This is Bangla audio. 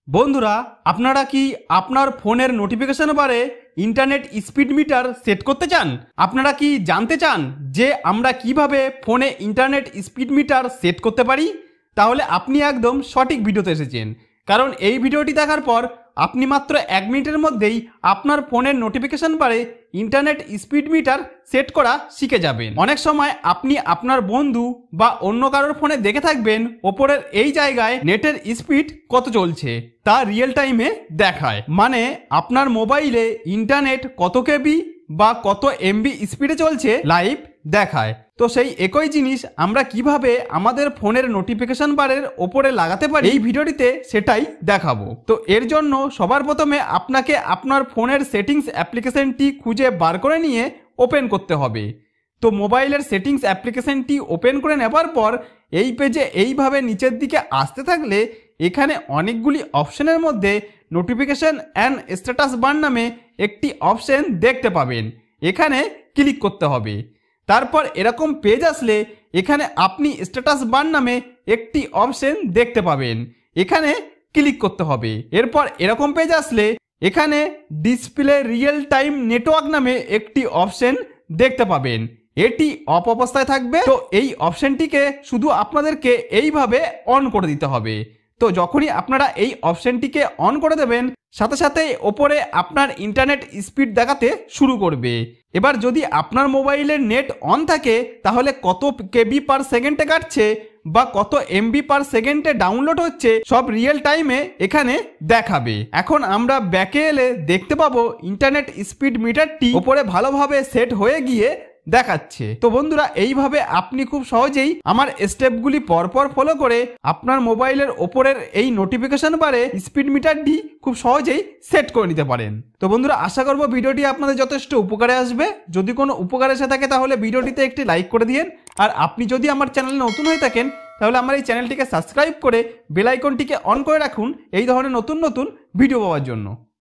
বন্ধুরা, আপনারা কি আপনার ফোনের নোটিফিকেশন বারে ইন্টারনেট স্পিড মিটার সেট করতে চান? আপনারা কি জানতে চান যে আমরা কিভাবে ফোনে ইন্টারনেট স্পিড মিটার সেট করতে পারি? তাহলে আপনি একদম সঠিক ভিডিওতে এসেছেন, কারণ এই ভিডিওটি দেখার পর আপনি মাত্র 1 মিনিটের মধ্যেই আপনার ফোনের নোটিফিকেশন বারে ইন্টারনেট স্পিড মিটার সেট করা শিখে যাবেন। অনেক সময় আপনি আপনার বন্ধু বা অন্য কারোর ফোনে দেখে থাকবেন ওপরের এই জায়গায় নেটের স্পিড কত চলছে তা রিয়েল টাইমে দেখায়, মানে আপনার মোবাইলে ইন্টারনেট কত কেবি বা কত এমবি স্পিডে চলছে লাইভ দেখায়। তো সেই একই জিনিস আমরা কিভাবে আমাদের ফোনের নোটিফিকেশন বারের ওপরে লাগাতে পারি এই ভিডিওটিতে সেটাই দেখাবো। তো এর জন্য সবার প্রথমে আপনাকে আপনার ফোনের সেটিংস অ্যাপ্লিকেশনটি খুঁজে বার করে নিয়ে ওপেন করতে হবে। তো মোবাইলের সেটিংস অ্যাপ্লিকেশনটি ওপেন করে নেবার পর এই পেজে এইভাবে নিচের দিকে আসতে থাকলে এখানে অনেকগুলি অপশনের মধ্যে নোটিফিকেশন অ্যান্ড স্ট্যাটাস বার নামে একটি অপশন দেখতে পাবেন, এখানে ক্লিক করতে হবে। তারপর এরকম পেজ আসলে এখানে আপনি স্ট্যাটাস বার নামে একটি অপশন দেখতে পাবেন, এখানে ক্লিক করতে হবে। এরপর এরকম পেজ আসলে এখানে ডিসপ্লে রিয়েল টাইম নেটওয়ার্ক নামে একটি অপশন দেখতে পাবেন, এটি অফ অবস্থায় থাকবে। তো এই অপশনটিকে শুধু আপনাদেরকে এইভাবে অন করে দিতে হবে। তো যখনই আপনারা এই অপশনটিকে অন করে দেবেন সাথে সাথে ওপরে আপনার ইন্টারনেট স্পিড দেখাতে শুরু করবে। এবার যদি আপনার মোবাইলের নেট অন থাকে তাহলে কত কেবি পার সেকেন্ডে কাটছে বা কত এমবি পার সেকেন্ডে ডাউনলোড হচ্ছে সব রিয়েল টাইমে এখানে দেখাবে। এখন আমরা ব্যাকে এলে দেখতে পাবো ইন্টারনেট স্পিড মিটারটি ওপরে ভালোভাবে সেট হয়ে গিয়ে দেখাচ্ছে। তো বন্ধুরা, এইভাবে আপনি খুব সহজেই আমার স্টেপগুলি পরপর ফলো করে আপনার মোবাইলের ওপরের এই নোটিফিকেশন বারে স্পিড মিটারটি খুব সহজেই সেট করে নিতে পারেন। তো বন্ধুরা, আশা করব ভিডিওটি আপনাদের যথেষ্ট উপকারে আসবে। যদি কোনো উপকার এসে থাকে তাহলে ভিডিওটিতে একটি লাইক করে দিন। আর আপনি যদি আমার চ্যানেলে নতুন হয়ে থাকেন তাহলে আমার এই চ্যানেলটিকে সাবস্ক্রাইব করে বেল আইকনটিকে অন করে রাখুন এই ধরনের নতুন নতুন ভিডিও পাওয়ার জন্য।